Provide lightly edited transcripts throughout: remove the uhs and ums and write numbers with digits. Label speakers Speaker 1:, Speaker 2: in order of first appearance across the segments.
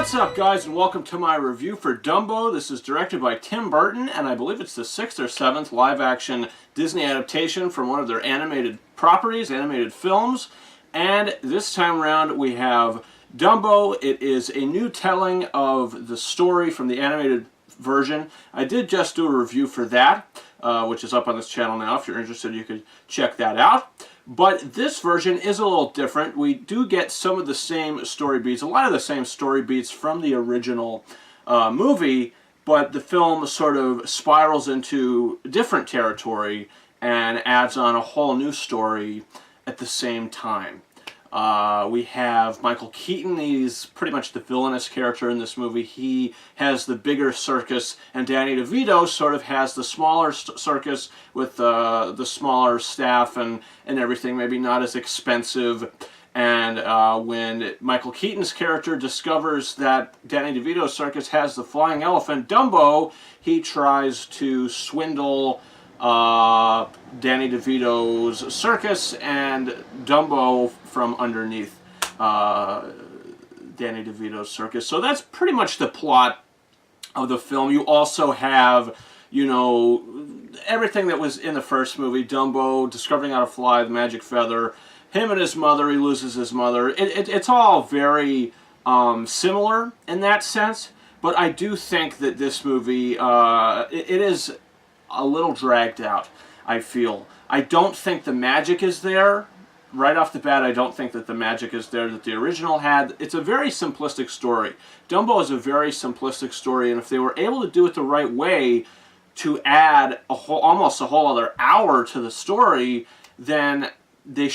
Speaker 1: What's up, guys, and welcome to my review for Dumbo. This is directed by Tim Burton, and I believe it's the 6th or 7th live-action Disney adaptation from one of their animated properties, animated films. And this time around, we have Dumbo. It is a new telling of the story from the animated version. I did just do a review for that, which is up on this channel now. If you're interested, you could check that out. But this version is a little different. We do get some of the same story beats, a lot of the same story beats from the original movie, but the film sort of spirals into different territory and adds on a whole new story at the same time. We have Michael Keaton. He's pretty much the villainous character in this movie. He has the bigger circus, and Danny DeVito sort of has the smaller circus with the smaller staff and everything, maybe not as expensive. And when Michael Keaton's character discovers that Danny DeVito's circus has the flying elephant, Dumbo, he tries to swindle Danny DeVito's circus and Dumbo from underneath Danny DeVito's circus. So that's pretty much the plot of the film. You also have, you know, everything that was in the first movie. Dumbo discovering how to fly, the magic feather, him and his mother, he loses his mother. It's all very similar in that sense, but I do think that this movie, it is a little dragged out, I feel. I don't think the magic is there. Right off the bat, I don't think that the magic is there that the original had. It's a very simplistic story. Dumbo is a very simplistic story, and if they were able to do it the right way to add almost a whole other hour to the story, then they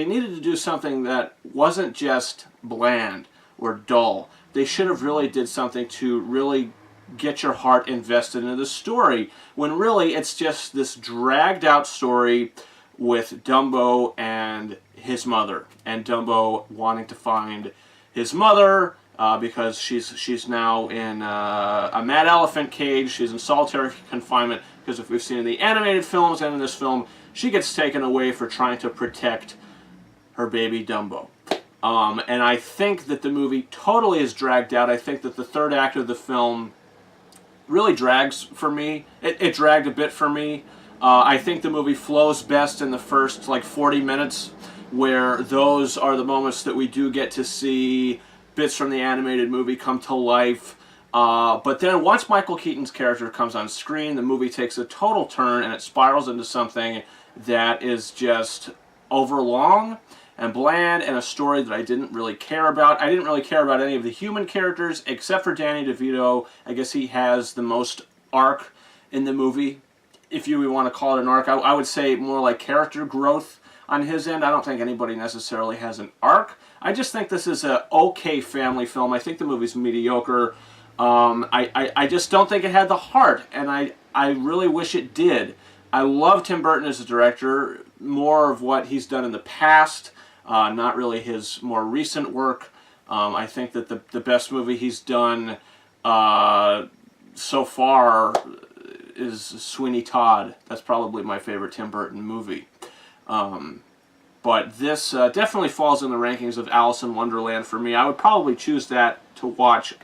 Speaker 1: needed to do something that wasn't just bland or dull. They should have really did something to really get your heart invested into the story, when really it's just this dragged out story with Dumbo and his mother, and Dumbo wanting to find his mother because she's now in a mad elephant cage. She's in solitary confinement because, if we've seen in the animated films and in this film, she gets taken away for trying to protect her baby Dumbo. And I think that the movie totally is dragged out. I think that the third act of the film really drags for me. It dragged a bit for me. I think the movie flows best in the first like 40 minutes, where those are the moments that we do get to see bits from the animated movie come to life. But then once Michael Keaton's character comes on screen, the movie takes a total turn and it spirals into something that is just overlong and bland, and a story that I didn't really care about. I didn't really care about any of the human characters except for Danny DeVito. I guess he has the most arc in the movie, if you want to call it an arc. I would say more like character growth on his end. I don't think anybody necessarily has an arc. I just think this is an okay family film. I think the movie's mediocre. I just don't think it had the heart, and I really wish it did. I love Tim Burton as a director, more of what he's done in the past. Not really his more recent work. I think that the best movie he's done so far is Sweeney Todd. That's probably my favorite Tim Burton movie. But this definitely falls in the rankings of Alice in Wonderland for me. I would probably choose that to watch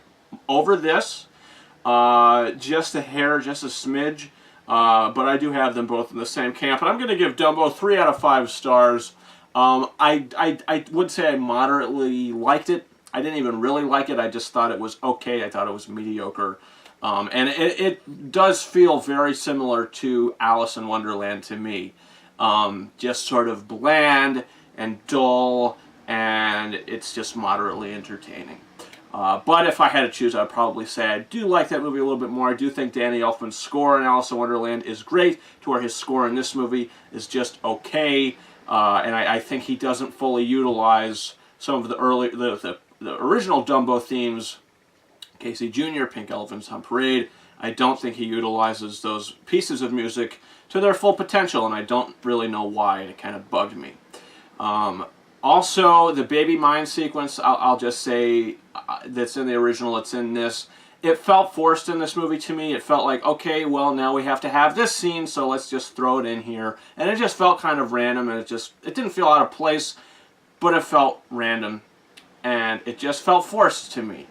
Speaker 1: over this. Just a hair, just a smidge. But I do have them both in the same camp. And I'm going to give Dumbo 3 out of 5 stars. I would say I moderately liked it. I didn't even really like it. I just thought it was okay. I thought it was mediocre. And it does feel very similar to Alice in Wonderland to me. Just sort of bland and dull, and it's just moderately entertaining. But if I had to choose, I'd probably say I do like that movie a little bit more. I do think Danny Elfman's score in Alice in Wonderland is great, to where his score in this movie is just okay. And I think he doesn't fully utilize some of the original Dumbo themes. Casey Jr., Pink Elephants on Parade. I don't think he utilizes those pieces of music to their full potential, and I don't really know why. It kind of bugged me. Also, the baby mine sequence, I'll just say that's in the original, it's in this. It felt forced in this movie to me. It felt like, okay, well, now we have to have this scene, so let's just throw it in here. And it just felt kind of random, and it didn't feel out of place, but it felt random, and it just felt forced to me.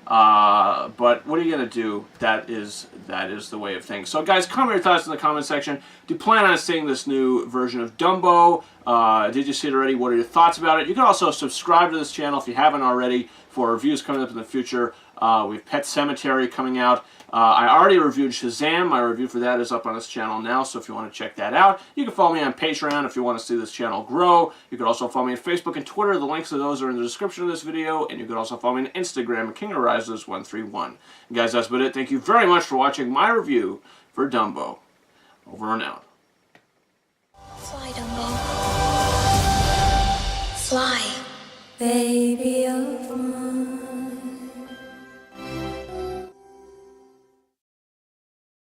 Speaker 1: But what are you going to do? That is the way of things. So guys, comment your thoughts in the comment section. Do you plan on seeing this new version of Dumbo? Did you see it already? What are your thoughts about it? You can also subscribe to this channel if you haven't already for reviews coming up in the future. We have Pet Sematary coming out. I already reviewed Shazam. My review for that is up on this channel now, so if you want to check that out. You can follow me on Patreon if you want to see this channel grow. You can also follow me on Facebook and Twitter. The links to those are in the description of this video, and you can also follow me on Instagram, KingOfRises131. And guys, that's about it. Thank you very much for watching my review for Dumbo. Over and out.
Speaker 2: Fly, Dumbo. Fly. Baby, oh,